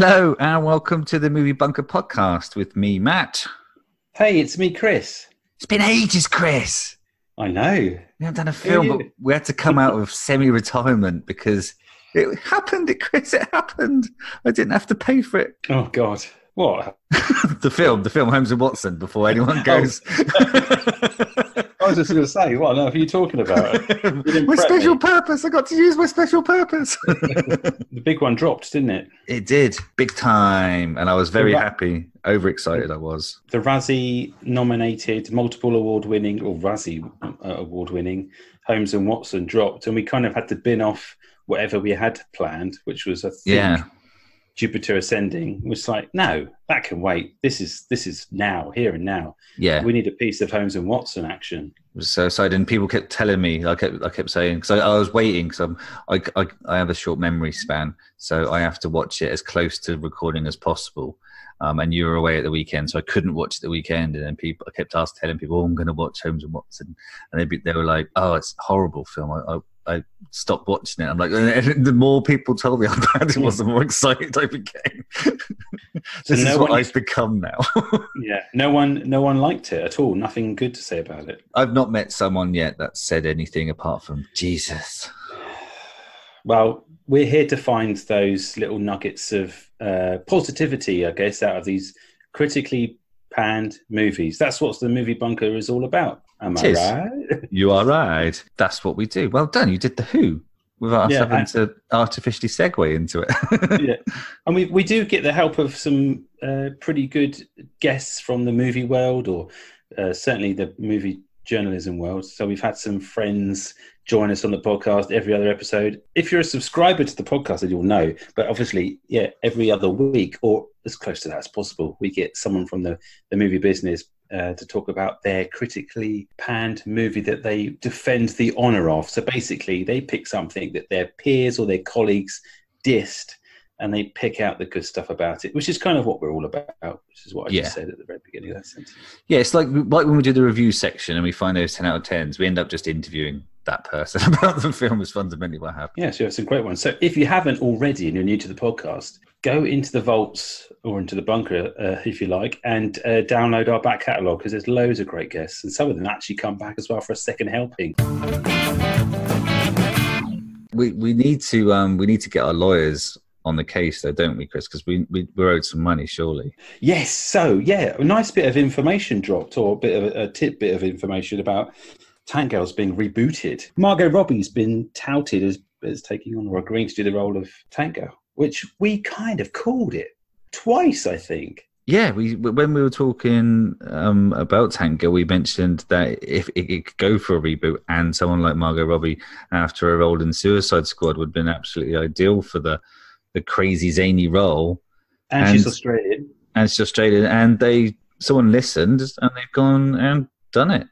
Hello and welcome to the Movie Bunker podcast with me, Matt. Hey, it's me, Chris. It's been ages, Chris. I know. We haven't done a film, but we had to come out of semi-retirement because it happened, Chris. It happened. I didn't have to pay for it. Oh, God. What? the film, Holmes and Watson, before anyone goes. I was just going to say, what on earth are you talking about? My special purpose. I got to use my special purpose. The big one dropped, didn't it? It did. Big time. And I was very happy. Overexcited I was. The Razzie-nominated, multiple award-winning, or Razzie award-winning Holmes and Watson dropped, and we kind of had to bin off whatever we had planned, which was, I think, Jupiter Ascending. It was like, no, that can wait. This is now, here and now. Yeah, we need a piece of Holmes and Watson action. I was so excited, and people kept telling me. I kept saying, because I was waiting, because I have a short memory span, so I have to watch it as close to recording as possible. And you were away at the weekend, so I couldn't watch it the weekend. And then I kept telling people, "Oh, I'm going to watch Holmes and Watson," and they were like, "Oh, it's a horrible film." I stopped watching it. I'm like, the more people told me how bad it was, the more excited I became. This is what I've become now. Yeah, no one liked it at all. Nothing good to say about it. I've not met someone yet that said anything apart from Jesus. Well, we're here to find those little nuggets of positivity, I guess, out of these critically panned movies. That's what the Movie Bunker is all about. Am I right? You are right. That's what we do. Well done. You did The Who without us having to artificially segue into it. Yeah, and we do get the help of some pretty good guests from the movie world, or certainly the movie journalism world. So we've had some friends join us on the podcast every other episode. If you're a subscriber to the podcast, then you'll know. But obviously, every other week, or as close to that as possible, we get someone from the movie business to talk about their critically panned movie that they defend the honour of. So basically, they pick something that their peers or their colleagues dissed, and they pick out the good stuff about it, which is kind of what we're all about, which is what I just said at the very beginning of that sentence. Yeah, it's like when we do the review section and we find those 10 out of 10s, we end up just interviewing that person about the film is fundamentally what happened. Yeah, so you have some great ones. So if you haven't already and you're new to the podcast, go into the vaults or into the bunker, if you like, and download our back catalogue, because there's loads of great guests, and some of them actually come back as well for a second helping. We need to get our lawyers on the case, though, don't we, Chris? Because we're owed some money, surely. Yes. So a nice bit of information dropped, or a bit of a tidbit of information about Tank Girl's being rebooted. Margot Robbie's been touted as taking on or agreeing to do the role of Tank Girl, which we kind of called it twice, I think. Yeah, when we were talking about Tank Girl, we mentioned that if it could go for a reboot, and someone like Margot Robbie after her role in Suicide Squad would have been absolutely ideal for the crazy zany role. And she's Australian. And someone listened and they've gone and done it.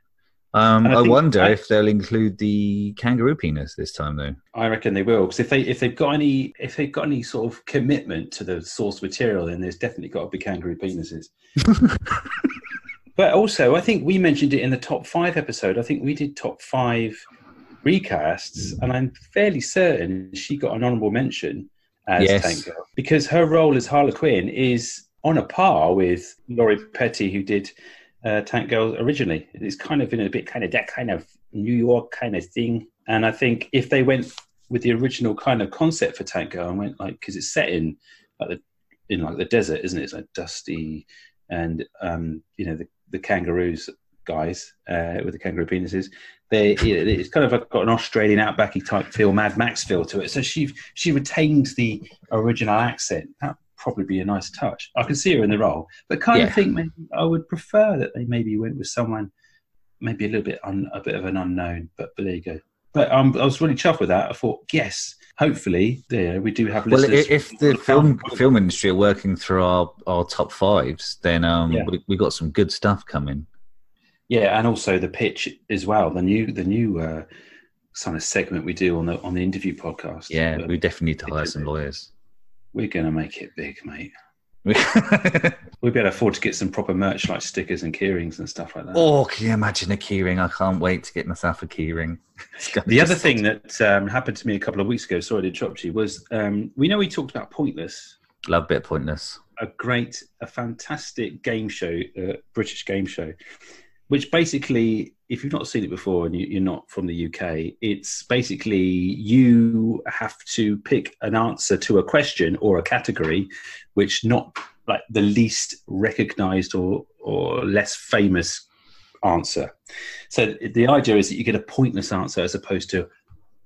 I wonder if they'll include the kangaroo penis this time, though. I reckon they will, because if they've got any sort of commitment to the source material, then there's definitely got to be kangaroo penises. But also, I think we mentioned it in the top 5 episode. I think we did top 5 recasts, and I'm fairly certain she got an honourable mention as Tank Girl, because her role as Harlequin is on a par with Laurie Petty, who did Tank Girl originally. It's kind of in a bit kind of that kind of New York kind of thing. And I think if they went with the original kind of concept for Tank Girl and went because it's set in the desert, isn't it? It's like dusty, and the kangaroos guys with the kangaroo penises. It's kind of got an Australian outbacky type feel, Mad Max feel to it. So she retains the original accent. That probably be a nice touch. I can see her in the role, but of think maybe I would prefer that they maybe went with someone maybe a little bit a bit of an unknown. But there you go. But I was really chuffed with that. I thought, yes, hopefully, we do have listeners. Well, if the film industry are working through our top 5s, then we got some good stuff coming. Yeah, and also the pitch as well. The new kind of segment we do on the interview podcast. Yeah, we definitely need to hire some lawyers. We're going to make it big, mate. We'd be able to afford to get some proper merch like stickers and keyrings and stuff like that. Oh, can you imagine a keyring? I can't wait to get myself a keyring. The other thing that happened to me a couple of weeks ago, sorry to interrupt you, was we talked about Pointless Love a bit Pointless. A fantastic game show, British game show, which basically, if you've not seen it before and you're not from the UK, it's basically you have to pick an answer to a question or a category, which not like the least recognised or less famous answer. So the idea is that you get a pointless answer as opposed to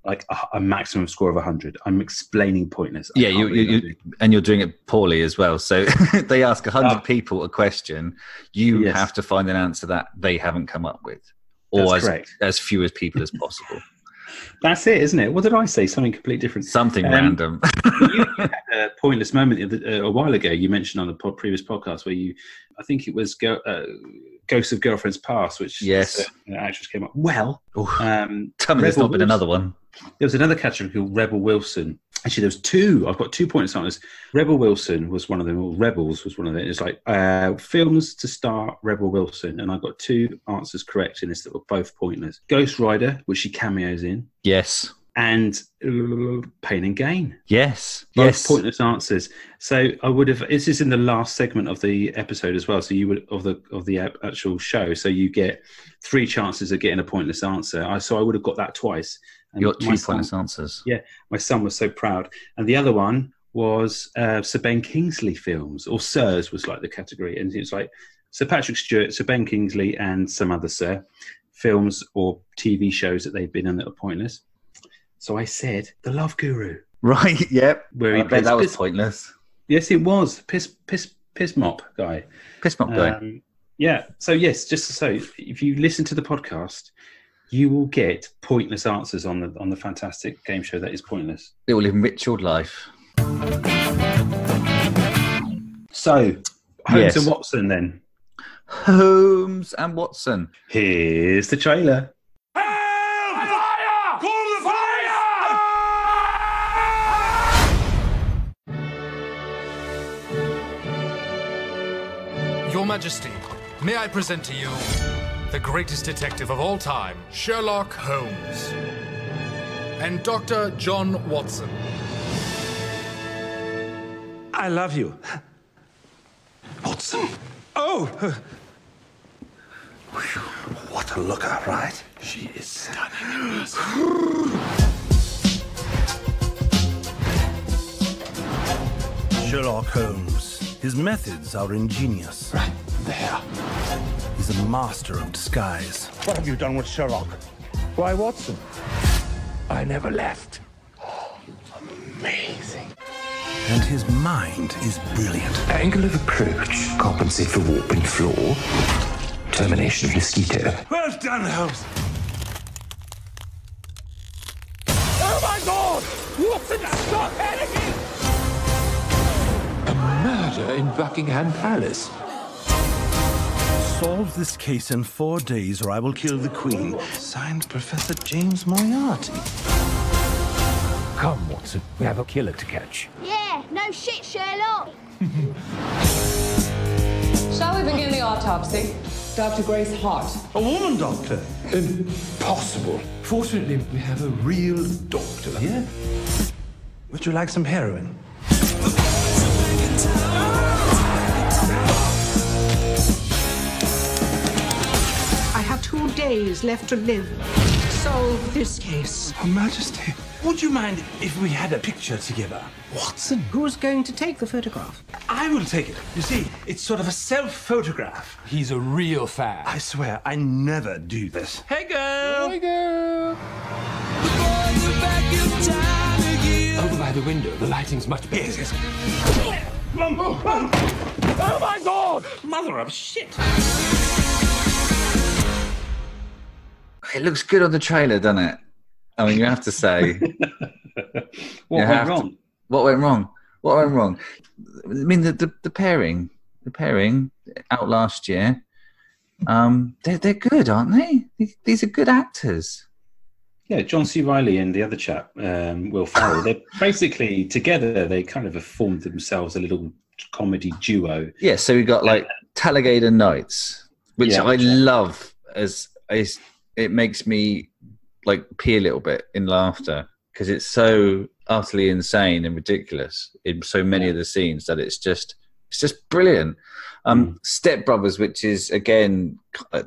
like a maximum score of 100. I'm explaining pointless. Yeah, and you're doing it poorly as well. So they ask 100 people a question. You have to find an answer that they haven't come up with, or as few as people as possible. That's it, isn't it? What did I say? Something completely different. Something random. You had a pointless moment a while ago. You mentioned on the previous podcast where I think it was Ghosts of Girlfriends Past, which actress came up. Well, tell me there's not been another one. There was another category called Rebel Wilson. Actually, there was two. I've got 2 points on this. Rebel Wilson was one of them, or Rebels was one of them. It's like films to star Rebel Wilson, and I got 2 answers correct in this that were both pointless. Ghost Rider, which she cameos in. Yes. And Pain and Gain. Yes. Both pointless answers. So I would have. This is in the last segment of the episode as well. So you would of the actual show. So you get 3 chances of getting a pointless answer. So I would have got that twice. And you got 2 pointless answers. Yeah, my son was so proud. And the other one was Sir Ben Kingsley films, or Sirs was like the category. And it's like Sir Patrick Stewart, Sir Ben Kingsley, and some other Sir films or TV shows that they've been in that are pointless. So I said The Love Guru. Right, yep. Where I bet that was pointless. Yes, it was. Piss mop guy. Piss mop guy. Yeah. So yes, just so if you listen to the podcast, you will get pointless answers on the fantastic game show that is Pointless. It will enrich your life. So, Holmes and Watson then. Holmes and Watson. Here's the trailer. Fire! Call the fire! Your Majesty, may I present to you the greatest detective of all time, Sherlock Holmes, and Dr. John Watson. I love you. Watson? Oh! What a looker, right? She is stunning. Sherlock Holmes. His methods are ingenious. Right there. He's a master of disguise. What have you done with Sherlock? Why, Watson? I never left. Oh, amazing. And his mind is brilliant. Angle of approach, compensate for warping floor, termination of mosquito. Well done, Holmes. Oh my God! Watson, stop panicking! A murder in Buckingham Palace. Solve this case in 4 days or I will kill the Queen. Signed, Professor James Moriarty. Come, Watson, we have a killer to catch. Yeah, no shit, Sherlock. Shall we begin the autopsy? Dr. Grace Hart. A woman doctor. Impossible. Fortunately, we have a real doctor. Yeah. Would you like some heroin? I have 2 days left to live. Solve this case. Her Majesty, would you mind if we had a picture together? Watson? Who's going to take the photograph? I will take it. You see, it's sort of a self-photograph. He's a real fan. I swear, I never do this. Hey, girl! Hey, girl. Over by the window, the lighting's much better. Yes. Oh my God! Mother of shit! It looks good on the trailer, doesn't it? I mean, you have to say. What went wrong? What went wrong? What went wrong? I mean, the pairing out last year. They're good, aren't they? These are good actors. Yeah, John C. Reilly and the other chap, Will Ferrell. They're basically together. They kind of have formed themselves a little comedy duo. Yeah, so we got like Talladega Nights, which I love as it makes me like pee a little bit in laughter because it's so utterly insane and ridiculous in so many of the scenes that it's just brilliant. Step Brothers, which is again,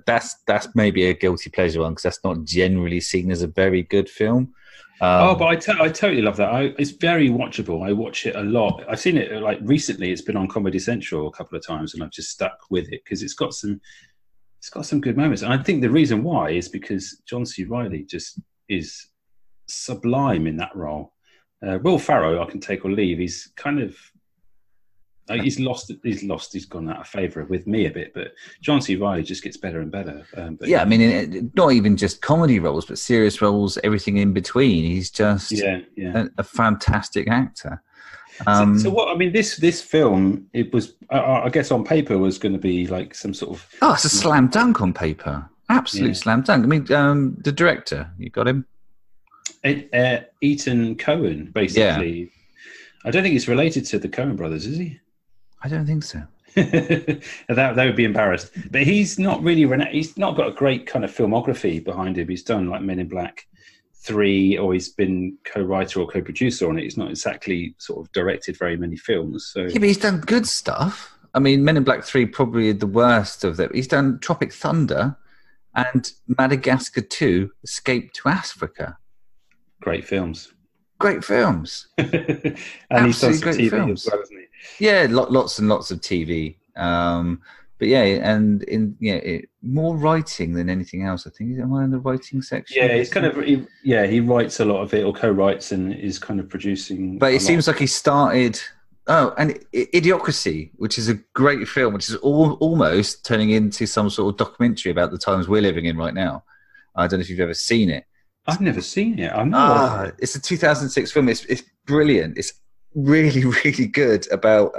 that's maybe a guilty pleasure one because that's not generally seen as a very good film. But I totally love that. It's very watchable. I watch it a lot. I've seen it like recently. It's been on Comedy Central a couple of times, and I've just stuck with it because it's got some good moments. And I think the reason why is because John C. Reilly just is sublime in that role. Will Ferrell, I can take or leave. He's kind of he's gone out of favour with me a bit, but John C. Reilly just gets better and better. I mean, not even just comedy roles, but serious roles, everything in between. He's just a fantastic actor. So what I mean, this film, it was, I guess, on paper was going to be like some sort of. Oh, it's a slam dunk on paper. Absolute slam dunk. I mean, the director, you got him. Ethan Coen, basically. Yeah. I don't think he's related to the Coen brothers, is he? I don't think so. that would be embarrassed. But he's not really he's not got a great kind of filmography behind him. He's done like Men in Black 3, or he's been co-writer or co-producer on it. He's not exactly sort of directed very many films. So yeah, but he's done good stuff. I mean, Men in Black 3 probably the worst of them. He's done Tropic Thunder and Madagascar 2, Escape to Africa. Great films. Great films. And he's done some TV films as well, hasn't he? Yeah, lots and lots of TV. But yeah, and more writing than anything else. I think. Am I in the writing section? Yeah, he's kind of he writes a lot of it, or co-writes, and is kind of producing. But it seems like he started. Oh, and Idiocracy, which is a great film, which is almost turning into some sort of documentary about the times we're living in right now. I don't know if you've ever seen it. I've never seen it. It's a 2006 film. It's brilliant. It's really, really good about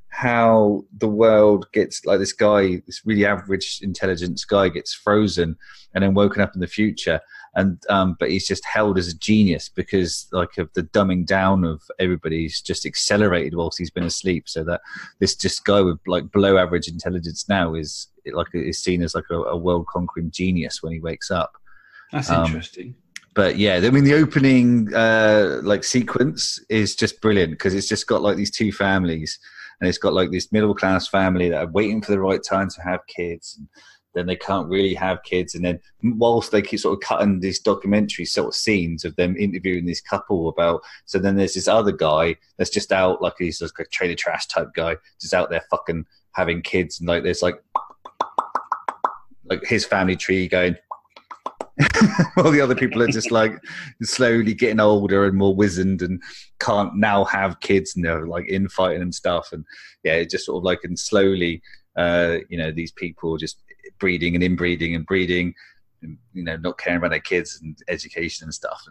how the world gets, like, this guy, this really average intelligence guy gets frozen and then woken up in the future, and but he's just held as a genius because, like, of the dumbing down of everybody's just accelerated whilst he's been asleep, so that this just guy with like below average intelligence now is seen as like a world conquering genius when he wakes up. That's interesting. But yeah, I mean, the opening like sequence is just brilliant because it's just got like these two families, and it's got like this middle class family that are waiting for the right time to have kids, and then they can't really have kids, and then whilst they keep sort of cutting these documentary sort of scenes of them interviewing this couple about, so then there's this other guy that's just out, like he's like a trailer trash type guy, just out there fucking having kids, and like there's like his family tree going. All the other people are just like slowly getting older and more wizened and can't now have kids, and they're like infighting and stuff, and yeah, it just sort of like, and slowly these people just breeding and inbreeding and breeding, and, not caring about their kids and education and stuff,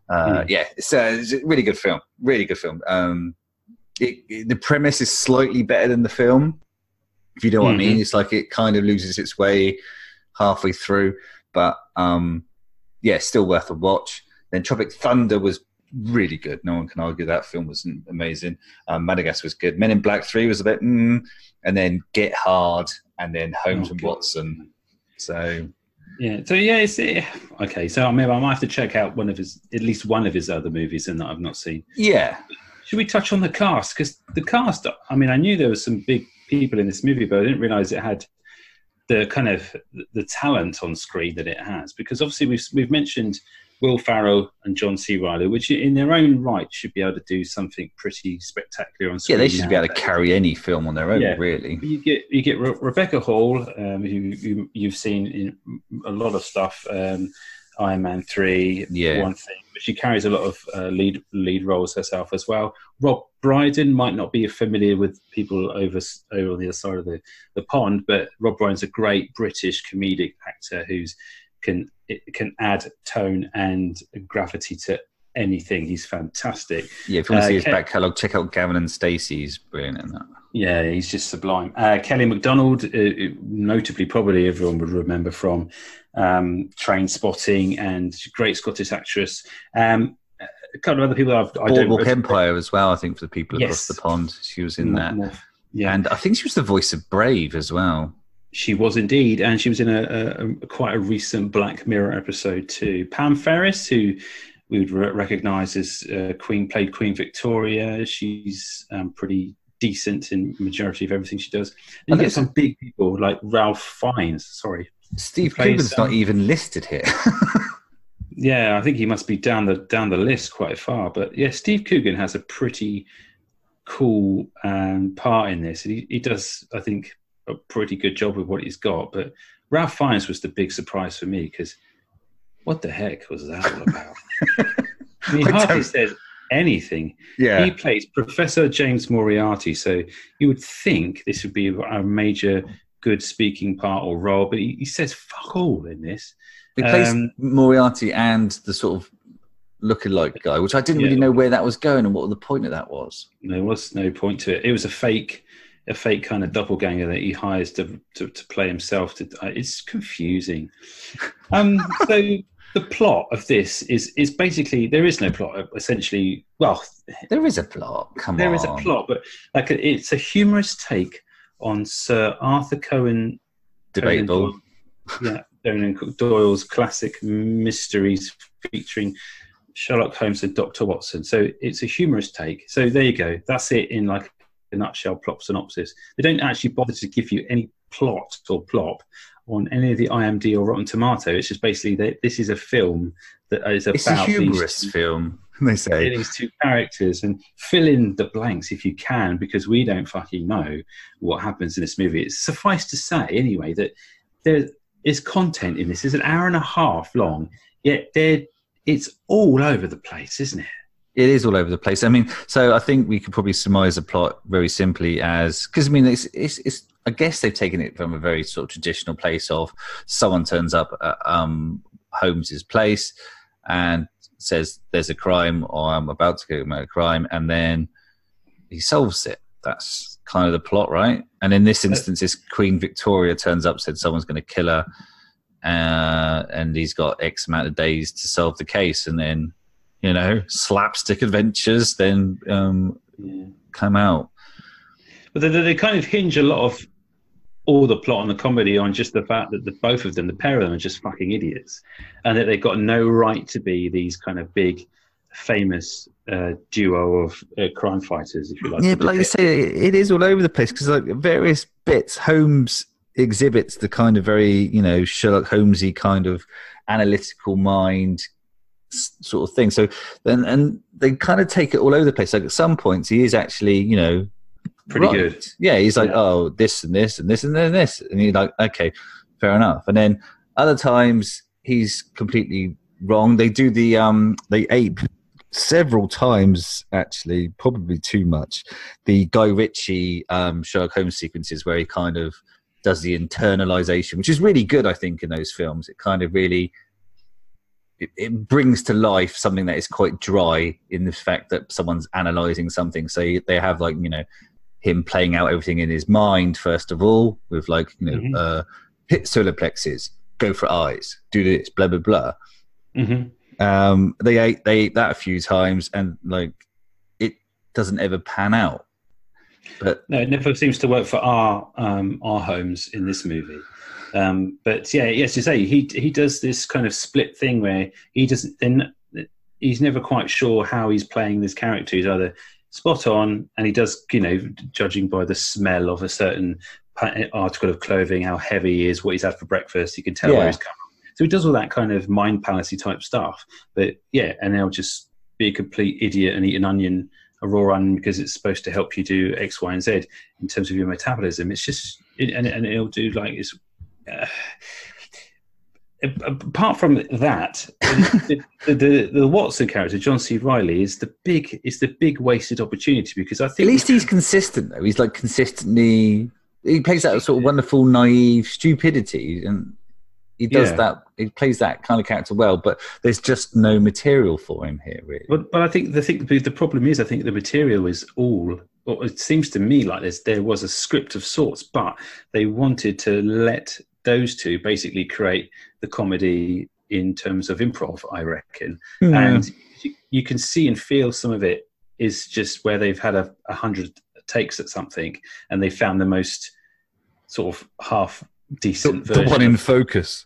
and it's a really good film, the premise is slightly better than the film, if you know what I mean. It's like it kind of loses its way halfway through, but still worth a watch. Then Tropic Thunder was really good. No one can argue that film was amazing. Madagascar was good. Men in Black 3 was a bit, and then Get Hard, and then Holmes and Watson. So it's okay. So I might have to check out at least one of his other movies, and that I've not seen. Yeah. Should we touch on the cast? Because the cast, I mean, I knew there were some big people in this movie, but I didn't realise it had the kind of the talent on screen that it has, because obviously we've mentioned Will Ferrell and John C. Reilly, which in their own right should be able to do something pretty spectacular on screen. Yeah, they should be able to carry any film on their own, really. You get Rebecca Hall, who you've seen in a lot of stuff, Iron Man 3, one thing, but she carries a lot of lead roles herself as well. Rob Brydon might not be familiar with people over on the other side of the pond, but Rob Brydon's a great British comedic actor who can add tone and gravity to anything. He's fantastic. Yeah, if you want to see his back catalogue, check out Gavin and Stacey. He's brilliant in that. Yeah, he's just sublime. Kelly MacDonald, notably, probably everyone would remember from Train Spotting, and great Scottish actress. A couple of other people Boardwalk Empire as well, I think, for the people across the pond. She was in that. Yeah. And I think she was the voice of Brave as well. She was indeed, and she was in a quite a recent Black Mirror episode too. Pam Ferris, who we would recognise as played Queen Victoria. She's pretty decent in the majority of everything she does. And you get some big people like Ralph Fiennes. Sorry, Steve Coogan's not even listed here. Yeah, I think he must be down the list quite far. But yeah, Steve Coogan has a pretty cool part in this. He does, I think, a pretty good job with what he's got. But Ralph Fiennes was the big surprise for me because what the heck was that all about? I mean, he hardly says anything. Yeah. He plays Professor James Moriarty, so you would think this would be a major good speaking part or role, but he says fuck all in this. He plays Moriarty and the sort of lookalike guy, which I didn't really know where that was going and what the point of that was. There was no point to it. It was a fake kind of doppelganger that he hires to play himself. It's confusing. So the plot of this is basically there is no plot. Essentially, well, there is a plot. There is a plot, but like it's a humorous take on Sir Arthur Conan. Debatable. Conan Doyle's classic mysteries featuring Sherlock Holmes and Dr. Watson. So it's a humorous take. So there you go. That's it in like a nutshell plot synopsis. They don't actually bother to give you any plot or plop on any of the IMDb or Rotten Tomato. It's just basically that this is a film that is about... It's a humorous film, they say. These two characters, and fill in the blanks if you can, because we don't fucking know what happens in this movie. It's suffice to say, anyway, that there is content in this. It's an hour and a half long, yet it's all over the place, isn't it? It is all over the place. I mean, so I think we could probably surmise the plot very simply as... Because, I mean, it's I guess they've taken it from a very sort of traditional place of someone turns up at Holmes's place and says there's a crime or I'm about to commit a crime, and then he solves it. That's kind of the plot, right? And in this instance, it's Queen Victoria turns up, said someone's going to kill her, and he's got X amount of days to solve the case, and then, you know, slapstick adventures then come out. But they kind of hinge a lot of all the plot and the comedy on just the fact that both of them, the pair of them, are just fucking idiots, and that they've got no right to be these kind of big, famous duo of crime fighters, if you like. Yeah, but like you say, it is all over the place because like various bits, Holmes exhibits the kind of very, you know, Sherlock Holmesy kind of analytical mind sort of thing. So then, and they kind of take it all over the place. Like at some points, he is actually, you know, pretty good. Yeah, he's like, oh, this and this and this and then this, and you're like, okay, fair enough. And then other times he's completely wrong. They do they ape several times, actually, probably too much, the Guy Ritchie Sherlock Holmes sequences where he kind of does the internalization, which is really good, I think, in those films. It kind of really it brings to life something that is quite dry in the fact that someone's analyzing something. So they have, like, you know, him playing out everything in his mind, first of all, with, like, you know, hit solar plexus, go for eyes, do this, blah, blah, blah. They ate that a few times, and, like, it doesn't ever pan out. But no, it never seems to work for our Holmes in this movie. But yeah, yes, you say he does this kind of split thing where he's never quite sure how he's playing this character. He's either spot on, and he does, you know, judging by the smell of a certain article of clothing, how heavy he is, what he's had for breakfast, you can tell where he's come from. So he does all that kind of mind palace-y type stuff. But yeah, and they'll just be a complete idiot and eat an onion, a raw onion, because it's supposed to help you do X, Y, and Z in terms of your metabolism. It's just, and it'll do like it's. Apart from that, the Watson character, John C. Reilly, is the big wasted opportunity, because I think at least he's consistent though. He's like consistently, he plays that sort of wonderful naive stupidity, and he does that. He plays that kind of character well, but there's just no material for him here, really. But I think the problem is, I think the material is all. Well, it seems to me like there was a script of sorts, but they wanted to let those two basically create the comedy in terms of improv, I reckon. And you can see and feel some of it is just where they've had 100 takes at something, and they found the most sort of half decent version. The one in focus.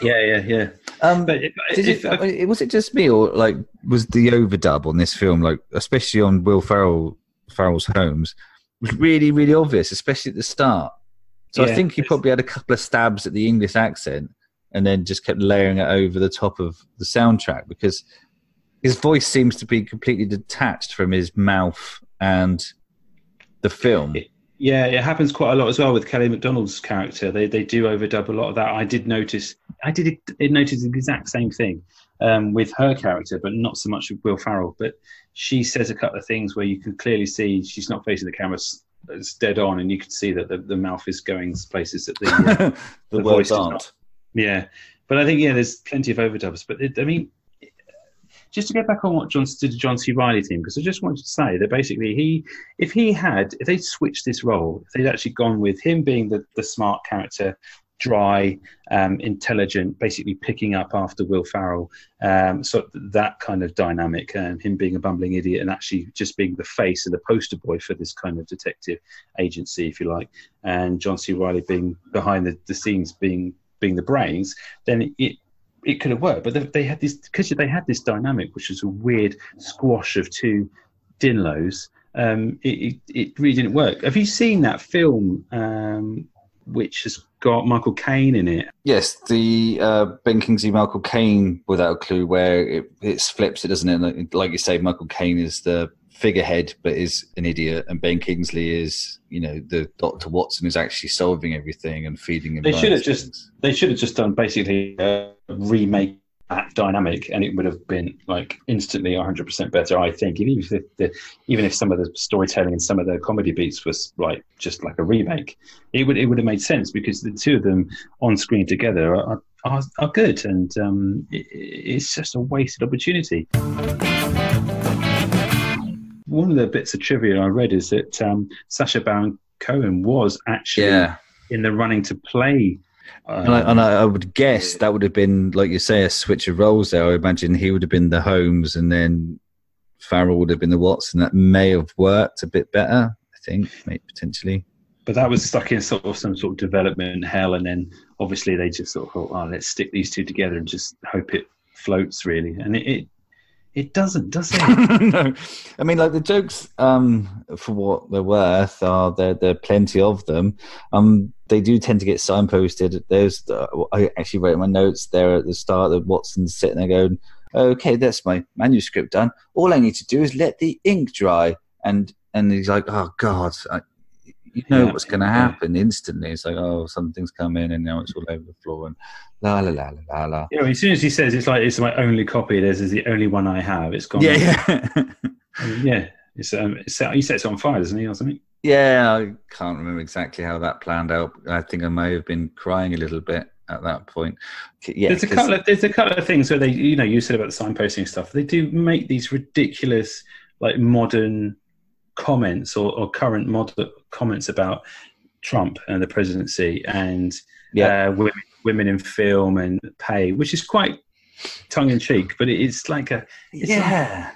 Yeah. Was it just me, or like was the overdub on this film, like especially on Will Ferrell's Holmes, was really, really obvious, especially at the start. So I think he probably had a couple of stabs at the English accent and then just kept layering it over the top of the soundtrack, because his voice seems to be completely detached from his mouth and the film. It happens quite a lot as well with Kelly MacDonald's character. They do overdub a lot of that. I did notice the exact same thing with her character, but not so much with Will Ferrell. But she says a couple of things where you can clearly see she's not facing the camera; it's dead on, and you can see that the mouth is going places that the voice aren't. Yeah, but I think there's plenty of overdubs. But just to get back on what John C. Reilly theme, because I just wanted to say that basically if they switched this role, if they'd actually gone with him being the smart character, dry, intelligent, basically picking up after Will Ferrell, so that kind of dynamic, him being a bumbling idiot and actually just being the face and the poster boy for this kind of detective agency, if you like, and John C. Reilly being behind the scenes, being the brains, then it could have worked. But they had this dynamic, which was a weird squash of two Dinlows. It really didn't work. Have you seen that film, which has got Michael Caine in it? Yes, the Ben Kingsley Michael Caine Without a Clue, where it flips it, doesn't it? Like you say, Michael Caine is the figurehead but is an idiot, and Ben Kingsley is the Dr. Watson who's actually solving everything and feeding him. They should have just done basically a remake that dynamic, and it would have been like instantly 100% better, I think. Even if some of the storytelling and some of the comedy beats was like just like a remake, it would have made sense, because the two of them on screen together are good, and it's just a wasted opportunity. One of the bits of trivia I read is that Sacha Baron Cohen was actually in the running to play. And I would guess that would have been, like you say, a switch of roles there. I imagine he would have been the Holmes and then Farrell would have been the Watson. That may have worked a bit better, I think, maybe potentially. But that was stuck in some sort of development hell, and then obviously they just sort of thought, let's stick these two together and just hope it floats, really. And it doesn't, does it? No. I mean, like, the jokes, for what they're worth, there are plenty of them. They do tend to get signposted. I actually wrote in my notes there at the start that Watson's sitting there going, okay, that's my manuscript done. All I need to do is let the ink dry. And he's like, oh, God, what's going to happen instantly. It's like, oh, something's come in and now it's all over the floor and la la la la la. Yeah, as soon as he says it's my only copy, this is the only one I have. It's gone. Yeah. He sets it on fire, doesn't he, or something? Yeah, I can't remember exactly how that planned out. I think I may have been crying a little bit at that point. Yeah, there's a couple of things where they, you said about the signposting stuff. They do make these ridiculous, like, modern comments or current modern comments about Trump and the presidency and women in film and pay, which is quite tongue-in-cheek, but it's like a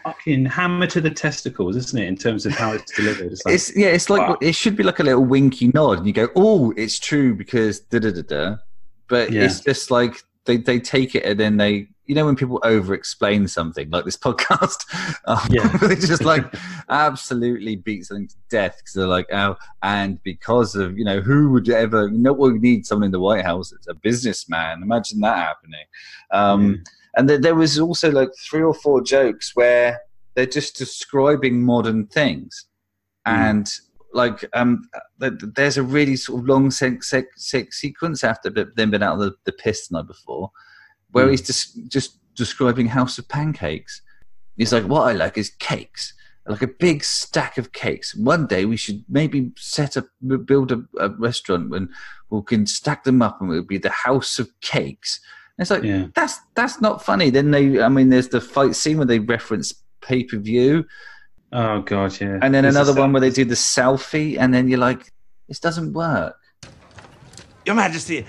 fucking hammer to the testicles, isn't it, in terms of how it's delivered? It's like it should be like a little winky nod, and you go, "Oh, it's true," because da-da-da-da. But it's just like they take it, and then they, when people over-explain something, like this podcast, they just like absolutely beat something to death because they're like, oh, and because of, who would ever, we need someone in the White House that's a businessman. Imagine that happening. And there was also like 3 or 4 jokes where they're just describing modern things. And like, there's a really sort of long sex sequence after them been out of the piss the night before, where he's just describing House of Pancakes. He's like, what I like is cakes, like a big stack of cakes. One day we should maybe build a restaurant and we can stack them up and it'll be the House of Cakes. And it's like, that's not funny. Then there's the fight scene where they reference pay-per-view. Oh, God, yeah. And then another one where they do the selfie, and then you're like, this doesn't work. Your Majesty,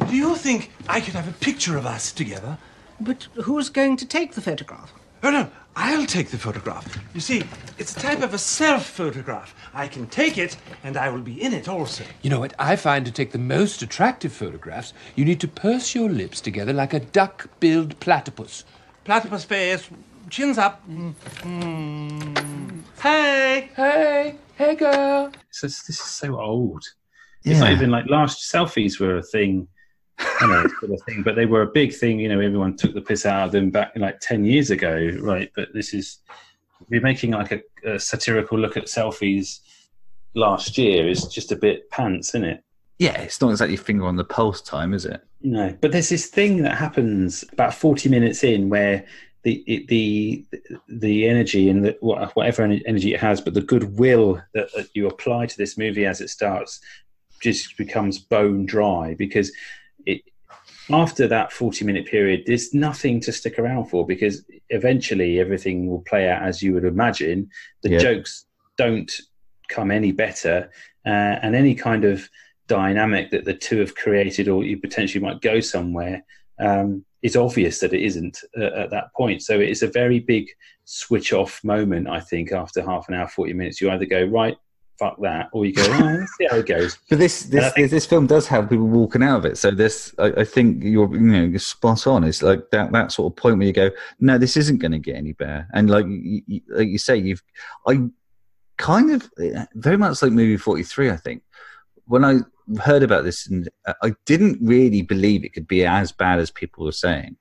do you think I could have a picture of us together? But who's going to take the photograph? Oh, no, I'll take the photograph. You see, it's a type of a self-photograph. I can take it, and I will be in it also. You know what? I find to take the most attractive photographs, you need to purse your lips together like a duck-billed platypus. Platypus face, chins up. Hey! Hey! Hey, girl! This is so old. Yeah. It's not even like last selfies were a thing. I know it's still a thing, but they were a big thing. You know, everyone took the piss out of them back like 10 years ago, right? But we're making like a satirical look at selfies last year is just a bit pants, isn't it? Yeah, it's not exactly finger on the pulse time, is it? No, but there's this thing that happens about 40 minutes in where the energy and whatever energy it has, but the goodwill that you apply to this movie as it starts just becomes bone dry, because after that 40-minute period, there's nothing to stick around for, because eventually everything will play out as you would imagine. The jokes don't come any better, and any kind of dynamic that the two have created, or you potentially might go somewhere, it's obvious that it isn't at that point. So it's a very big switch off moment, I think, after half an hour, 40 minutes. You either go, right, fuck that, or you go, oh, let's see how it goes. But this film does have people walking out of it. So I think you're spot on. It's like that sort of point where you go, no, this isn't going to get any better. And like you say, I kind of very much like movie 43. I think when I heard about this, and I didn't really believe it could be as bad as people were saying,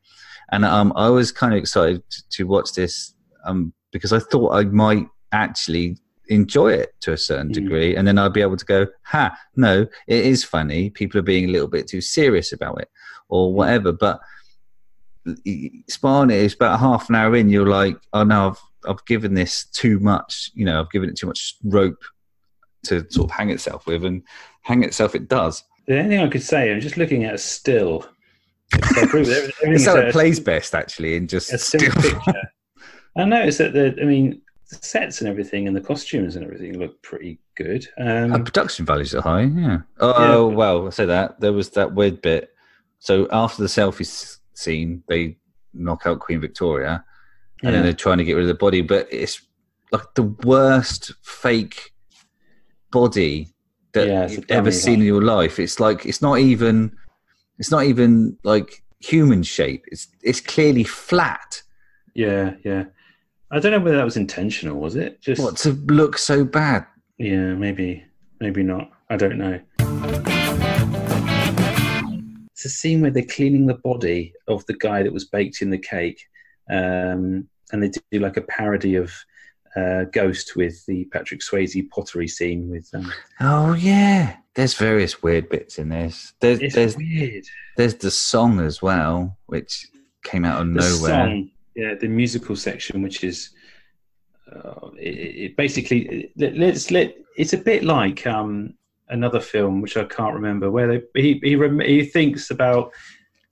and I was kind of excited to watch this because I thought I might actually enjoy it to a certain degree, and then I'd be able to go, no, it is funny, people are being a little bit too serious about it or whatever. But Spawn is about half an hour in, you're like, oh no, I've given this too much, I've given it too much rope to sort of hang itself with, and hang itself it does. The only thing I could say, I'm just looking at a still. I agree with everything. It's how it plays best, actually, in just a still picture. I noticed that the sets and everything and the costumes and everything look pretty good. Production values are high, yeah. Oh, yeah. Well, I say that. There was that weird bit. So after the selfie scene, they knock out Queen Victoria, and then they're trying to get rid of the body, but it's like the worst fake body that you've ever seen in your life. It's like it's not even like human shape. It's clearly flat. Yeah. I don't know whether that was intentional. Was it just to look so bad? Yeah, maybe not. I don't know. It's a scene where they're cleaning the body of the guy that was baked in the cake, and they do like a parody of Ghost with the Patrick Swayze pottery scene with. Oh yeah, there's various weird bits in this. There's weird. There's the song as well, which came out of nowhere. Song, yeah, the musical section, which is it basically it's a bit like another film which I can't remember, where he thinks about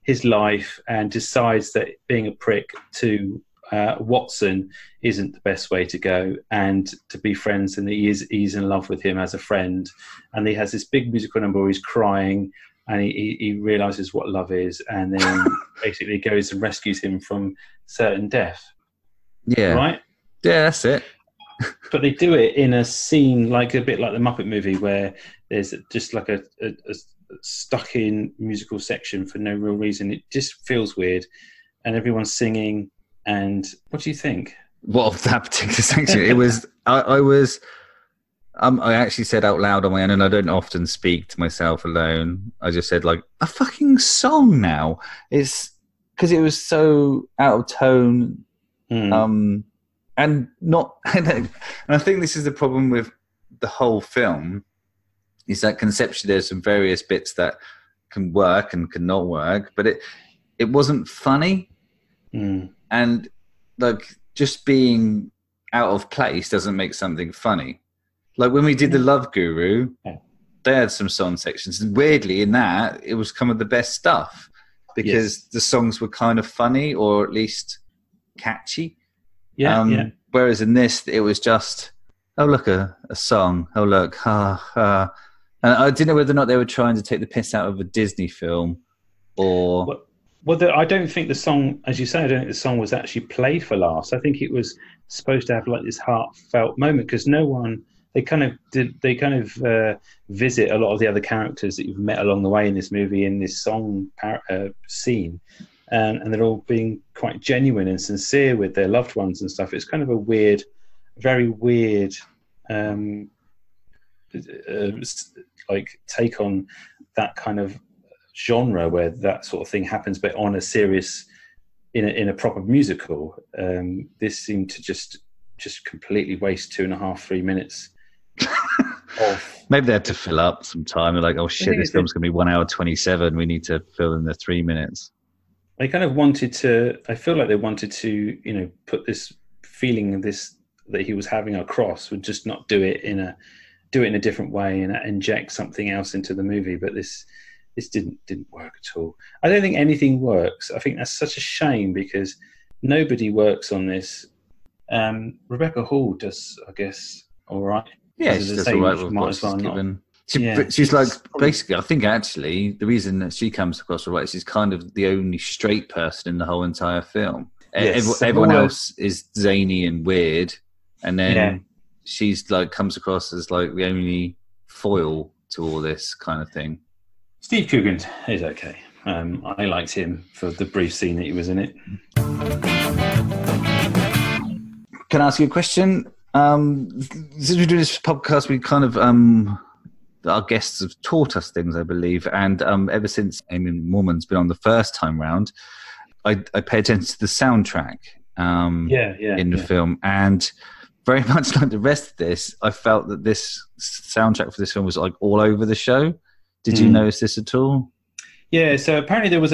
his life and decides that being a prick to Watson isn't the best way to go, and to be friends, and he's in love with him as a friend, and he has this big musical number where he's crying, and he realizes what love is, and then basically goes and rescues him from certain death. Yeah, right. Yeah, that's it. But they do it in a scene like a bit like the Muppet movie, where there's just like a stuck in musical section for no real reason. It just feels weird, and everyone's singing. And what do you think? What of that particular section? It was. I actually said out loud on my own, and I don't often speak to myself alone. I just said like a fucking song now. It's because it was so out of tone, and not. And I think this is the problem with the whole film, is that conceptually there's some various bits that can work and can not work, but it wasn't funny. And like just being out of place doesn't make something funny. Like when we did the Love Guru, they had some song sections, and weirdly in that it was some of the best stuff, because the songs were kind of funny, or at least catchy. Whereas in this, it was just, oh look, a song. Oh look, ha. And I didn't know whether or not they were trying to take the piss out of a Disney film, or Well, I don't think the song, as you say, I don't think the song was actually played for laughs. I think it was supposed to have like this heartfelt moment because no one. They kind of visit a lot of the other characters that you've met along the way in this movie in this song scene, and they're all being quite genuine and sincere with their loved ones and stuff. It's kind of a weird, very weird, like take on that kind of genre where that sort of thing happens, but on a serious, in a proper musical. This seemed to just completely waste 2.5-3 minutes. Maybe they had to fill up some time. They're like, oh shit, this film's going to be 1 hour 27. We need to fill in the 3 minutes. They kind of wanted to. I feel like they wanted to, put this feeling of this that he was having across, would just not do it in a different way and inject something else into the movie. But this didn't work at all. I don't think anything works. I think that's such a shame because nobody works on this. Rebecca Hall does, I guess, all right. Yeah, she does all right with what she's given. She's like, basically, I think actually the reason that she comes across all right is she's kind of the only straight person in the whole entire film. Yes. Everyone else is zany and weird, and then she's like comes across as like the only foil to all this kind of thing. Steve Coogan is okay. I liked him for the brief scene that he was in it. Can I ask you a question? Since we do this podcast, we kind of our guests have taught us things, I believe, and ever since Amy Mormon's been on the first time round, I pay attention to the soundtrack in the film, and very much like the rest of this, I felt that this soundtrack for this film was like all over the show. Did you notice this at all? Yeah, so apparently there was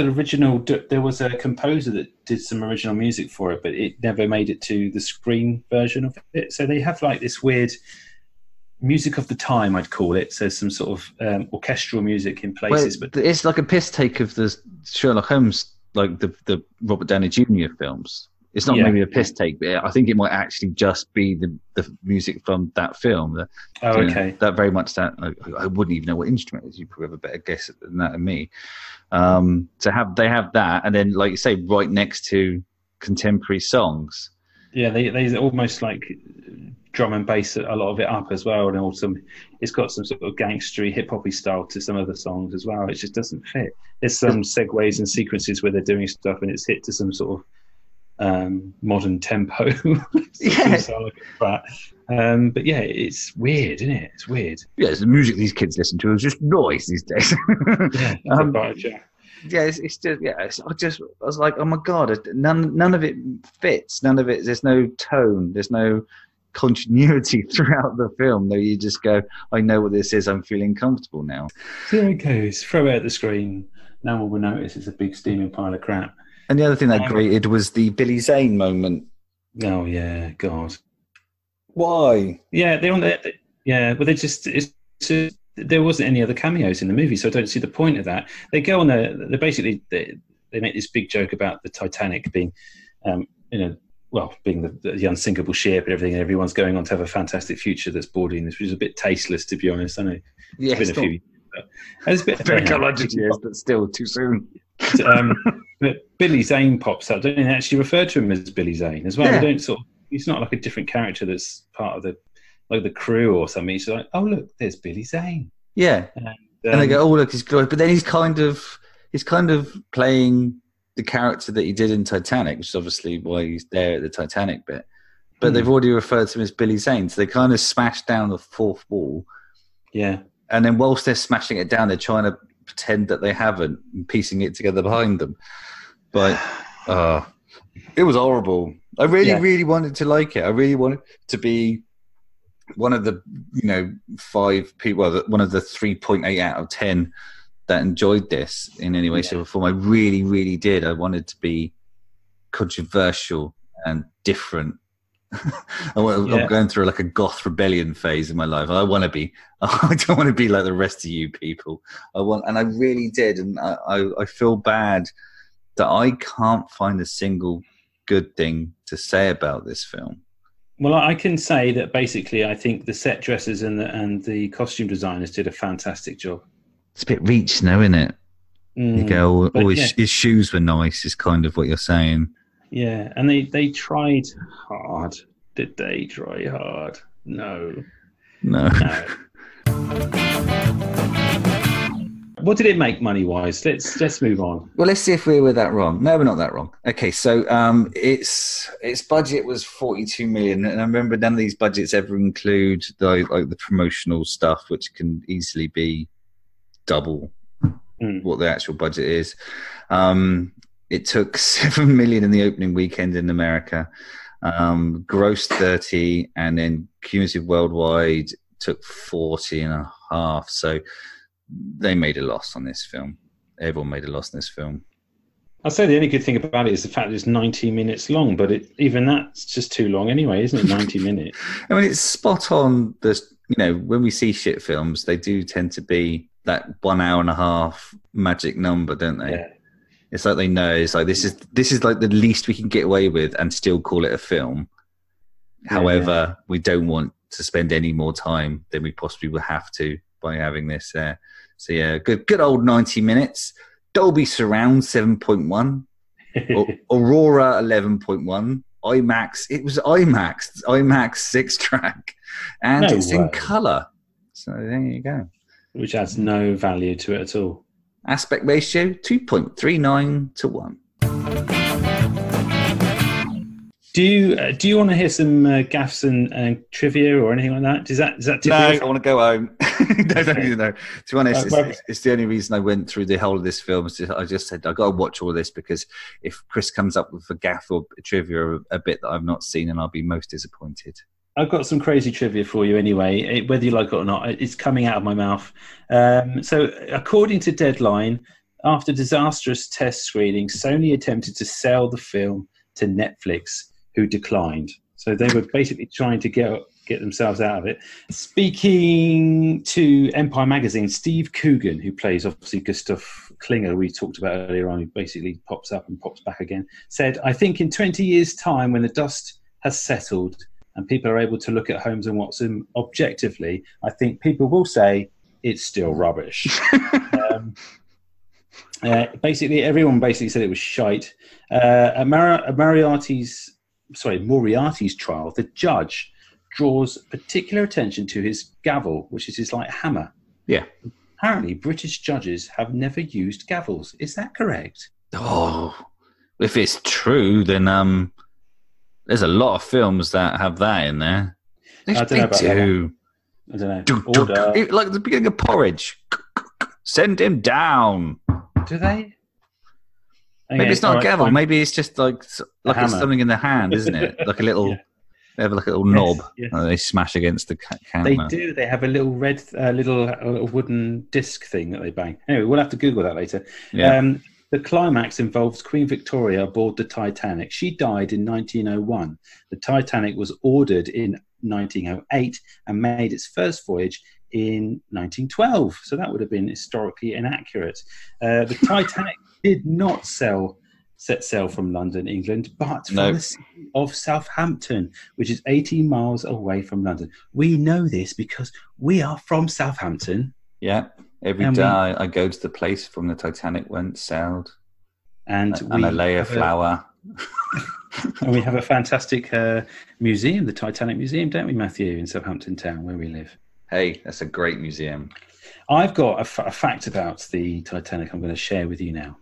a composer that did some original music for it, but it never made it to the screen version of it. So they have like this weird music of the time, I'd call it. So some sort of orchestral music in places. But it's like a piss take of the Sherlock Holmes, like the Robert Downey Jr. films. It's not maybe a piss take, but I think it might actually just be the music from that film. Okay. That very much that I wouldn't even know what instrument it is. You probably have a better guess than that than me. They have that, and then like you say, right next to contemporary songs. Yeah, they almost like drum and bass a lot of it up as well, and also it's got some sort of gangstery hip hoppy style to some of the songs as well. It just doesn't fit. There's some segues and sequences where they're doing stuff, and it's hit to some sort of modern tempo. But yeah, it's weird, isn't it? It's weird. Yeah, the music these kids listen to is just noise these days. It's just I was like, oh my god, none of it fits. None of it. There's no tone. There's no continuity throughout the film. Though you just go, I know what this is. I'm feeling comfortable now. So there it goes. Throw it at the screen. No one will notice. It's a big steaming pile of crap. And the other thing that grated was the Billy Zane moment. Oh yeah, God. Why? Yeah, they're on there. Yeah, but there wasn't any other cameos in the movie, so I don't see the point of that. They go on there. They basically they make this big joke about the Titanic being, being the unsinkable ship and everything, and everyone's going on to have a fantastic future that's boarding this, which is a bit tasteless, to be honest. I know. Yeah, it's been a few. It's a bit very years, but still too soon. But Billy Zane pops up. Don't they actually refer to him as Billy Zane as well? Yeah. They don't he's not like a different character that's part of the crew or something. He's like, oh look, there's Billy Zane. Yeah, and they go, oh look, he's glorious. But then he's kind of playing the character that he did in Titanic, which is obviously why he's there at the Titanic bit. But they've already referred to him as Billy Zane, so they kind of smash down the fourth wall. Yeah, and then whilst they're smashing it down, they're trying to pretend that they haven't and piecing it together behind them. But it was horrible. I really wanted to like it. I really wanted to be one of the 5 people, one of the 3.8 out of 10 that enjoyed this in any way, shape, or form. I really, really did. I wanted to be controversial and different. I'm going through like a goth rebellion phase in my life. I want to be. I don't want to be like the rest of you people. And I really did. And I feel bad that I can't find a single good thing to say about this film. Well, I can say that basically, I think the set dressers and the costume designers did a fantastic job. It's a bit reach now, isn't it? You go, his shoes were nice, is kind of what you're saying. Yeah, and they tried hard. Did they try hard? No. What did it make money-wise? Let's move on. Well, let's see if we were that wrong. No, we're not that wrong. Okay, so its budget was 42 million, and I remember none of these budgets ever include the promotional stuff, which can easily be double what the actual budget is. It took 7 million in the opening weekend in America, grossed 30, and then cumulative worldwide took 40 and a half. So they made a loss on this film. Everyone made a loss in this film. I'd say the only good thing about it is the fact that it's 90 minutes long, but even that's just too long anyway, isn't it? 90 minutes. I mean, it's spot on. When we see shit films, they do tend to be that 1 hour and a half magic number, don't they? Yeah. It's like they know. It's like this is like the least we can get away with and still call it a film. However, we don't want to spend any more time than we possibly will have to by having this there. So yeah, good old 90 minutes. Dolby Surround 7.1, Aurora 11.1, IMAX. It was IMAX 6-track, and it's in color. So there you go. Which adds no value to it at all. Aspect ratio 2.39 to 1. Do you want to hear some gaffes and trivia or anything like that? Is that too No, brief? I want to go home. No. To be honest, it's the only reason I went through the whole of this film. I just said I got to watch all of this because if Chris comes up with a gaff or a trivia a bit that I've not seen, then I'll be most disappointed. I've got some crazy trivia for you anyway, whether you like it or not. It's coming out of my mouth. So according to Deadline, after disastrous test screening, Sony attempted to sell the film to Netflix, who declined. So they were basically trying to get themselves out of it. Speaking to Empire Magazine, Steve Coogan, who plays obviously Gustav Klinger, we talked about earlier on, who basically pops up and pops back again, said, "I think in 20 years' time, when the dust has settled and people are able to look at Holmes and Watson objectively, I think people will say it's still rubbish." Basically, everyone said it was shite. At Moriarty's trial, the judge draws particular attention to his gavel, which is his hammer. Yeah. Apparently, British judges have never used gavels. Is that correct? Oh, if it's true, then there's a lot of films that have that in there. I don't know about that. I don't know. Like the beginning of Porridge. Send him down. Do they? Okay, maybe it's not a gavel. Fine. Maybe it's just like it's something in the hand, isn't it? Like a little. Yeah. They have like a little knob. Yes. And they smash against the counter. They do. They have a little red, little wooden disc thing that they bang. Anyway, we'll have to Google that later. Yeah. The climax involves Queen Victoria aboard the Titanic. She died in 1901. The Titanic was ordered in 1908 and made its first voyage in 1912. So that would have been historically inaccurate. The Titanic did not set sail from London, England, but from the city of Southampton, which is 18 miles away from London. We know this because we are from Southampton. Yeah. Every day I go to the place from the Titanic sailed. And I lay a flower. And we have a fantastic museum, the Titanic Museum, don't we, Matthew, in Southampton Town, where we live? Hey, that's a great museum. I've got a fact about the Titanic I'm going to share with you now.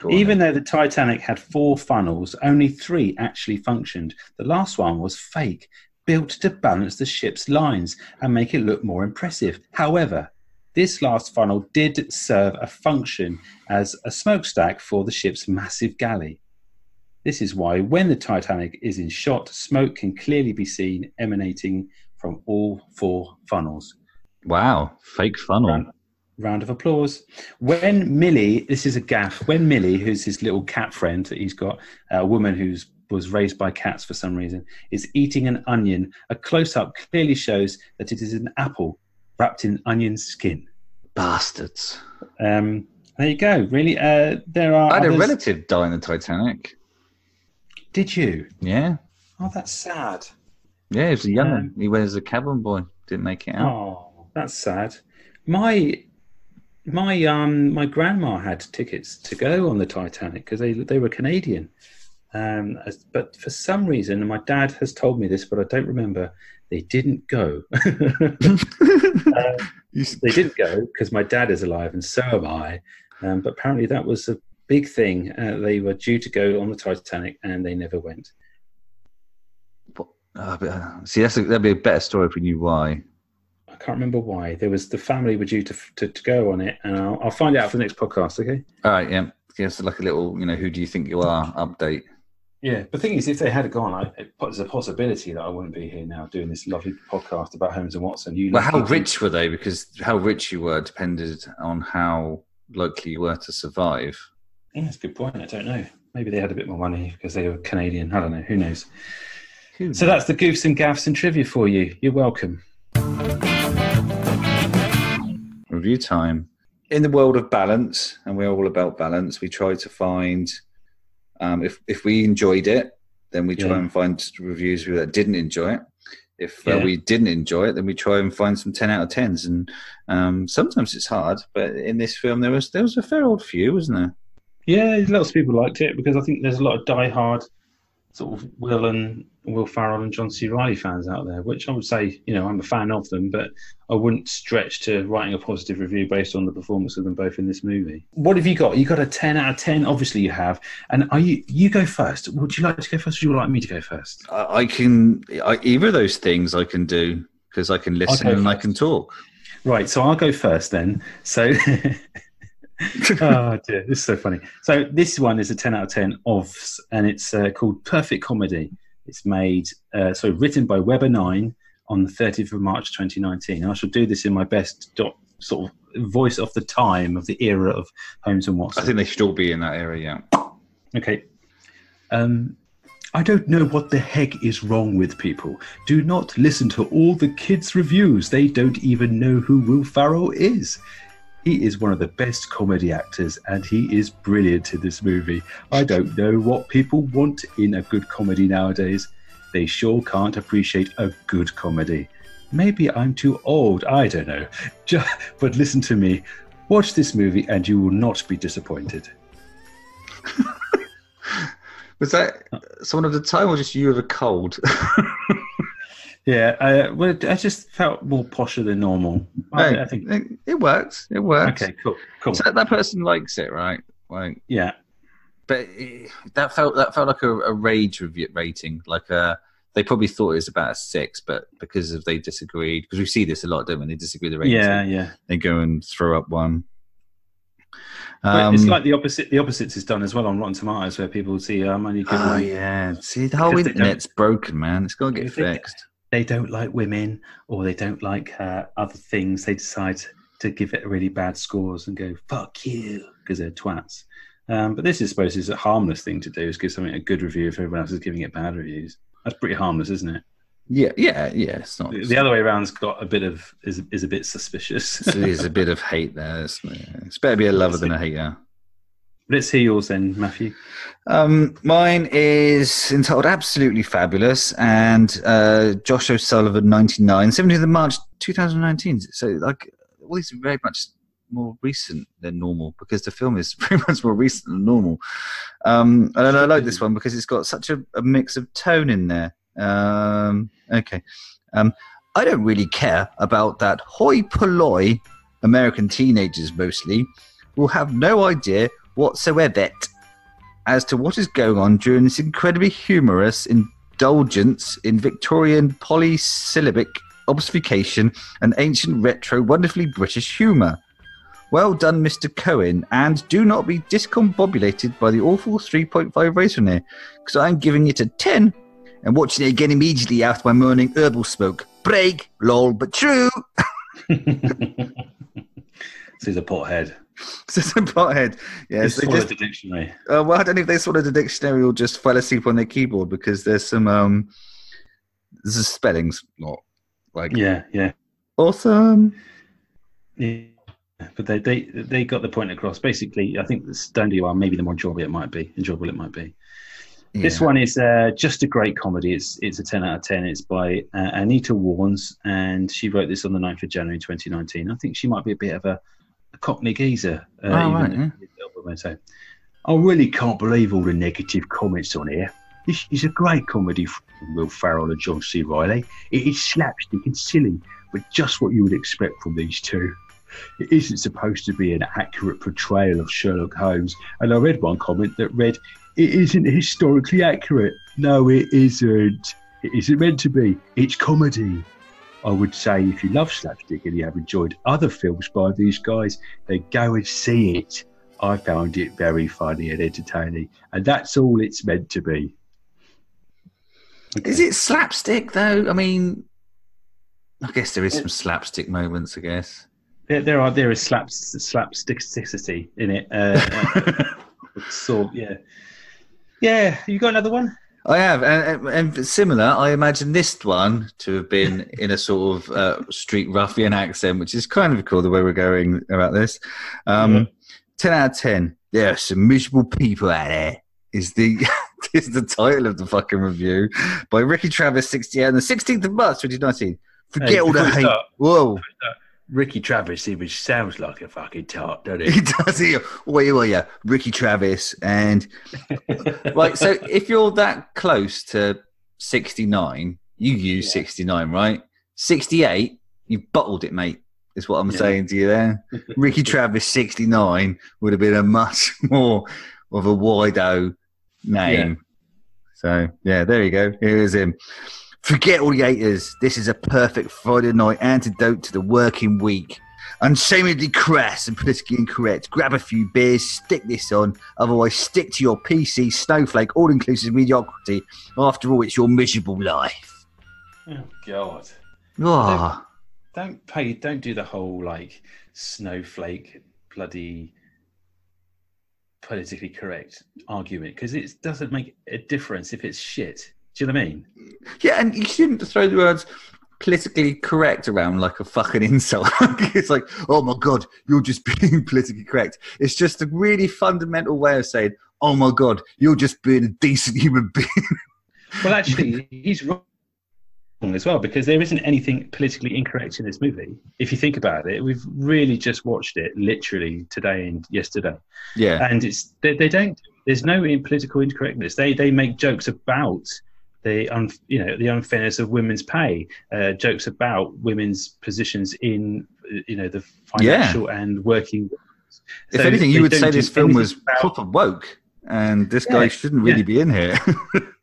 Even though the Titanic had 4 funnels, only 3 actually functioned. The last one was fake, built to balance the ship's lines and make it look more impressive. However, this last funnel did serve a function as a smokestack for the ship's massive galley. This is why when the Titanic is in shot, smoke can clearly be seen emanating from all 4 funnels. Wow, fake funnel. Round of applause. When Millie, this is a gaff, when Millie, who's his little cat friend that he's got, a woman who was raised by cats for some reason, is eating an onion, a close-up clearly shows that it is an apple wrapped in onion skin. Bastards. There you go. Really, there are. I had a relative die in the Titanic. Did you? Yeah. Oh, that's sad. Yeah, he was a young one. He was a cabin boy. Didn't make it out. Oh, that's sad. My My grandma had tickets to go on the Titanic because they were Canadian. But for some reason, and my dad has told me this, but I don't remember, they didn't go. They didn't go because my dad is alive and so am I. But apparently that was a big thing. They were due to go on the Titanic and they never went. See, that'd be a better story if we knew why. I can't remember why. There was the family were due to go on it, and I'll find out for the next podcast. Okay. All right. Yeah. Give us like a little, who do you think you are update. Yeah, but the thing is, if they had gone, there's a possibility that I wouldn't be here now doing this lovely podcast about Holmes and Watson. But how rich were they? Because how rich you were depended on how likely you were to survive. Yeah, that's a good point. I don't know. Maybe they had a bit more money because they were Canadian. I don't know. Who knows? So that's the goofs and gaffs and trivia for you. You're welcome. Review time. In the world of balance, and we're all about balance, we try to find, if we enjoyed it, then we try and find reviews that didn't enjoy it. If we didn't enjoy it, then we try and find some 10 out of 10s. And sometimes it's hard, but in this film there was a fair old few, wasn't there? Yeah, lots of people liked it because I think there's a lot of diehard sort of Will Ferrell and John C. Reilly fans out there, which I would say, I'm a fan of them, but I wouldn't stretch to writing a positive review based on the performance of them both in this movie. What have you got? You got a 10 out of 10? Obviously you have. And you go first. Would you like to go first or would you like me to go first? Either of those things I can do because I can listen and I can talk. Right, so I'll go first then. So... Oh dear, this is so funny. So this one is a 10 out of 10 OVS, and it's called Perfect Comedy. It's written by Weber 9 on the 30th of March 2019. And I shall do this in my best sort of voice of the time of the era of Holmes and Watson. I think they should all be in that era, yeah. Okay. I don't know what the heck is wrong with people. Do not listen to all the kids' reviews. They don't even know who Will Ferrell is. He is one of the best comedy actors, and he is brilliant in this movie. I don't know what people want in a good comedy nowadays. They sure can't appreciate a good comedy. Maybe I'm too old, I don't know. But listen to me. Watch this movie and you will not be disappointed. Was that someone at the time or just you with a cold? Yeah, I just felt more posher than normal. I think it works. It works. Okay, cool. So that person likes it, right? Like, yeah. But that felt like a rage rating. Like they probably thought it was about a 6, but because they disagreed, because we see this a lot, don't we? They disagree with the rating. Yeah. They go and throw up one. But it's like the opposite. The opposites is done as well on Rotten Tomatoes, where people see I'm only good. Oh yeah, see the whole internet's broken, man. It's got to get fixed. They don't like women, or they don't like other things. They decide to give it really bad scores and go "fuck you" because they're twats. But this is supposed to be a harmless thing to do: is give something a good review if everyone else is giving it bad reviews. That's pretty harmless, isn't it? Yeah. It's not. The other way around's got a bit of is a bit suspicious. There's a bit of hate there. It's better to be a lover than a hater. Let's hear yours then, Matthew. Mine is entitled Absolutely Fabulous, and Josh O'Sullivan, 99, 17th of March 2019. So, like, all these are very much more recent than normal because the film is very much more recent than normal. And I like this one because it's got such a mix of tone in there. Okay. I don't really care about that hoi polloi American teenagers mostly will have no idea whatsoever as to what is going on during this incredibly humorous indulgence in Victorian polysyllabic obfuscation and ancient retro wonderfully British humour. Well done, Mr. Cohen, and do not be discombobulated by the awful 3.5 rating here, because I'm giving it a 10 and watching it again immediately after my morning herbal smoke. Break, lol, but true. So he's a pothead. So it's a pothead. Yes, they swallowed the dictionary. Well, I don't know if they swallowed the dictionary or just fell asleep on their keyboard because there's some spellings not like yeah awesome. Yeah, but they got the point across. Basically, I think the stand you are, maybe the more enjoyable it might be. Yeah. This one is just a great comedy. It's a 10 out of 10. It's by Anita Warnes, and she wrote this on the 9th of January 2019. I think she might be a bit of a Cockney geezer. Right. So, I really can't believe all the negative comments on here. This is a great comedy from Will Ferrell and John C. Reilly. It is slapstick and silly, but just what you would expect from these two. It isn't supposed to be an accurate portrayal of Sherlock Holmes, and I read one comment that read, "It isn't historically accurate." No, it isn't. It isn't meant to be. It's comedy. I would say if you love slapstick and you have enjoyed other films by these guys, then go and see it. I found it very funny and entertaining, and that's all it's meant to be. Okay. Is it slapstick, though? I mean, I guess there is some slapstick moments, I guess. There is slapstickicity in it. So, yeah. Yeah, you got another one? I have, and similar. I imagine this one to have been in a sort of street ruffian accent, which is kind of cool the way we're going about this. 10 out of 10. There are some miserable people out there. Is the title of the fucking review by Ricky Travis, 68, on the 16th of March, 2019. Forget all the hate. Whoa. Ricky Travis, he sounds like a fucking tart, doesn't he? He does. Where are you? Ricky Travis. And right, so if you're that close to 69, you use 69, right? 68, you've bottled it, mate, is what I'm saying to you there. Ricky Travis, 69, would have been a much more of a wide-o name. Yeah. So, yeah, there you go. Here is him. Forget all the haters. This is a perfect Friday night antidote to the working week. Unshamedly crass and politically incorrect. Grab a few beers, stick this on. Otherwise, stick to your PC, snowflake, all-inclusive mediocrity. After all, it's your miserable life. Oh, God. Oh. Don't do the whole, like, snowflake bloody politically correct argument, because it doesn't make a difference if it's shit. Do you know what I mean? Yeah, and you shouldn't throw the words politically correct around like a fucking insult. It's like, oh my God, you're just being politically correct. It's just a really fundamental way of saying, oh my God, you're just being a decent human being. Well, actually, he's wrong as well, because there isn't anything politically incorrect in this movie. If you think about it, we've really just watched it literally today and yesterday. Yeah. And there's no political incorrectness. They make jokes about the unfairness of women's pay, jokes about women's positions in the financial and working. If anything, you would say this film was proper woke, and this guy shouldn't really be in here.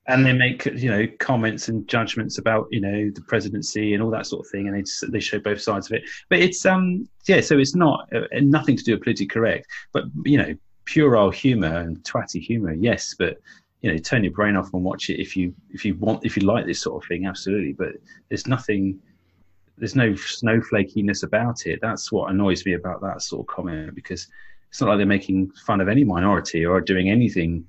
And they make comments and judgments about the presidency and all that sort of thing, and they show both sides of it. But it's so it's not nothing to do with politically correct, but puerile humour and twatty humour, yes, but. Turn your brain off and watch it if you like this sort of thing, absolutely. But there's no snowflakiness about it. That's what annoys me about that sort of comment, because it's not like they're making fun of any minority or doing anything.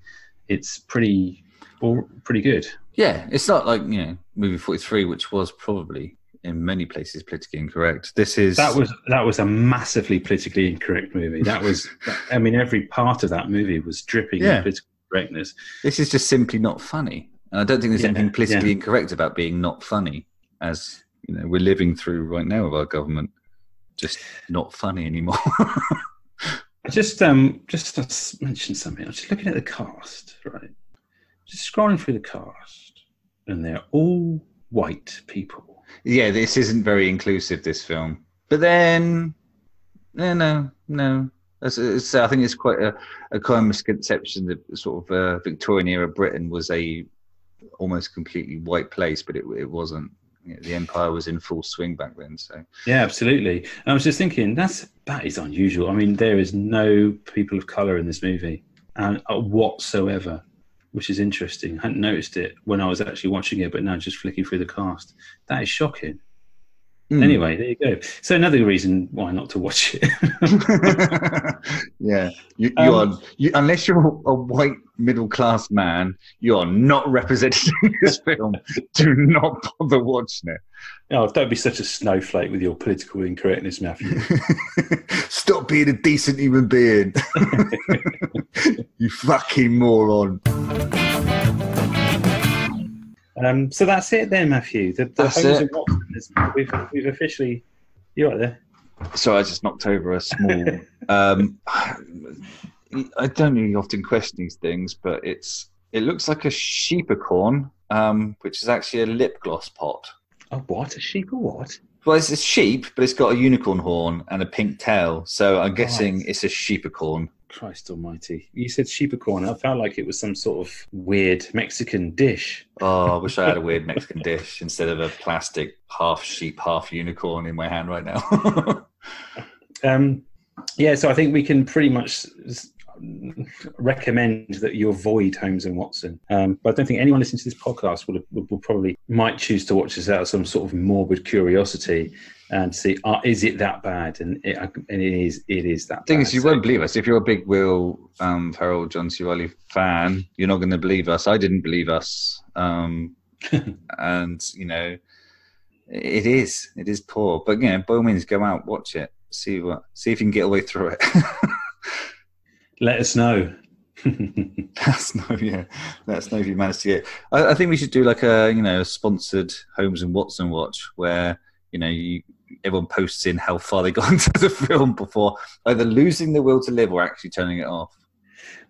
It's pretty good. Yeah, it's not like movie 43, which was probably in many places politically incorrect. That was a massively politically incorrect movie. That was, I mean, every part of that movie was dripping in political correctness. This is just simply not funny. And I don't think there's anything politically incorrect about being not funny, as we're living through right now with our government. Just not funny anymore. I just mention something. I was just looking at the cast, right? Just scrolling through the cast, and they're all white people. Yeah, this isn't very inclusive, this film. But then, no. I think it's quite a common misconception that sort of Victorian era Britain was a almost completely white place, but it wasn't. The empire was in full swing back then. So yeah, absolutely. And I was just thinking that is unusual. I mean, there is no people of color in this movie whatsoever, which is interesting. I hadn't noticed it when I was actually watching it, but now just flicking through the cast, that is shocking. Anyway, there you go. So another reason why not to watch it. Yeah, you are unless you're a white middle class man, you are not represented in this film. Do not bother watching it. Oh, don't be such a snowflake with your political incorrectness, Matthew. Stop being a decent human being. You fucking moron. So that's it then, Matthew. The Holmes and Watson, we've officially... You right there? Sorry, I just knocked over a small. I don't really often question these things, but it looks like a sheepicorn, which is actually a lip gloss pot. Oh, what? A sheep or what? Well, it's a sheep, but it's got a unicorn horn and a pink tail, so I'm guessing it's a sheepicorn. Christ almighty. You said sheepicorn. I felt like it was some sort of weird Mexican dish. Oh, I wish I had a weird Mexican dish instead of a plastic half sheep, half unicorn in my hand right now. Yeah, so I think we can pretty much recommend that you avoid Holmes and Watson. But I don't think anyone listening to this podcast will probably might choose to watch this out of some sort of morbid curiosity and see, is it that bad? And it is that bad. The thing is, you won't believe us. If you're a big Will Ferrell, John C. Reilly fan, you're not going to believe us. I didn't believe us. And, you know, it is poor. But, you know, by all means, go out, watch it. See if you can get away through it. Let us know. Let us know if you manage to get. I think we should do like a sponsored Holmes and Watson watch where everyone posts in how far they got into the film before either losing the will to live or actually turning it off.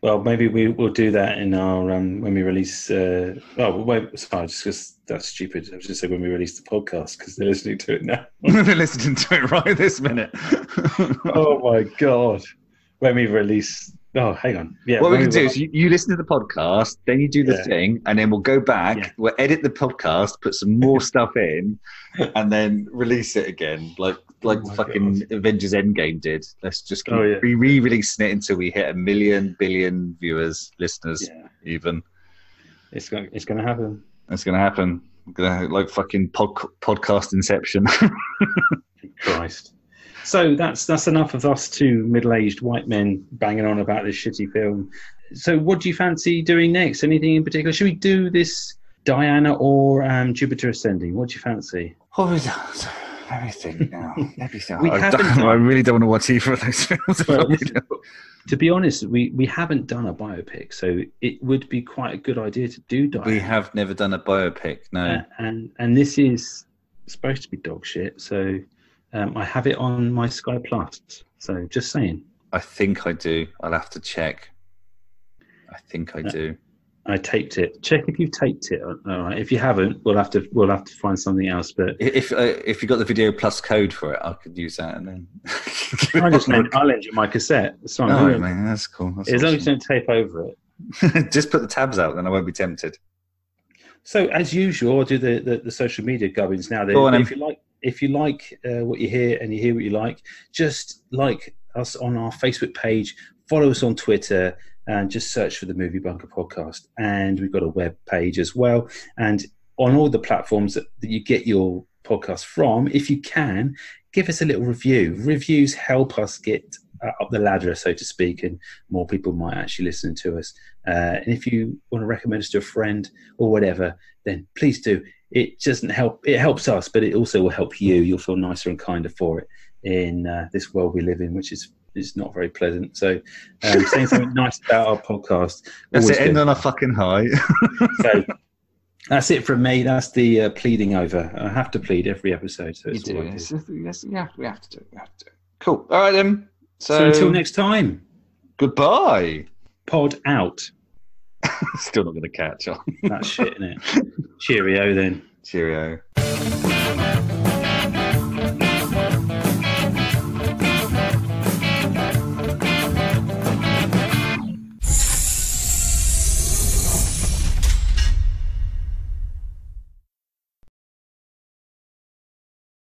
Well, maybe we'll do that in our when we release. Sorry, just because that's stupid. I was just saying when we release the podcast because they're listening to it now. They're listening to it right this minute. Oh my god! When we release. Oh, hang on. Yeah. What we can do is you listen to the podcast, then you do the thing, and then we'll go back. Yeah. We'll edit the podcast, put some more stuff in, and then release it again, like fucking God. Avengers Endgame did. Let's just keep re-releasing it until we hit 1 million billion viewers, listeners, even. It's going to happen. It's going to happen. Like fucking podcast Inception. Christ. So that's enough of us two middle-aged white men banging on about this shitty film. So what do you fancy doing next? Anything in particular? Should we do this Diana or Jupiter Ascending? What do you fancy? Let me think now. I really don't want to watch either of those films. Well, to be honest, we haven't done a biopic, so it would be quite a good idea to do Diana. We have never done a biopic, no. And this is supposed to be dog shit, so... I have it on my Sky Plus, so just saying. I think I do. I'll have to check. I think I do. I taped it. Check if you've taped it. All right. If you haven't, we'll have to find something else. But if you got the Video Plus code for it, I could use that and then. I'll lend you my cassette. That's fine. Oh, man, that's cool. That's as long as you don't tape over it. Just put the tabs out, then I won't be tempted. So as usual, I'll do the social media gubbins now. If you like what you hear and you hear what you like, just like us on our Facebook page, follow us on Twitter, and just search for the Movie Bunker Podcast. And we've got a web page as well. And on all the platforms that you get your podcast from, if you can, give us a little review. Reviews help us get up the ladder, so to speak, and more people might actually listen to us. And if you want to recommend us to a friend or whatever, then please do. It doesn't help. It helps us, but it also will help you. You'll feel nicer and kinder for it in this world we live in, which is not very pleasant. So saying something nice about our podcast. That's it. End on a fucking high. So that's it from me. That's the pleading over. I have to plead every episode. So you do. Yes, yeah, we have to do it. Cool. All right then. So until next time. Goodbye. Pod out. Still not going to catch on. That's shit, isn't it? Cheerio then. Cheerio.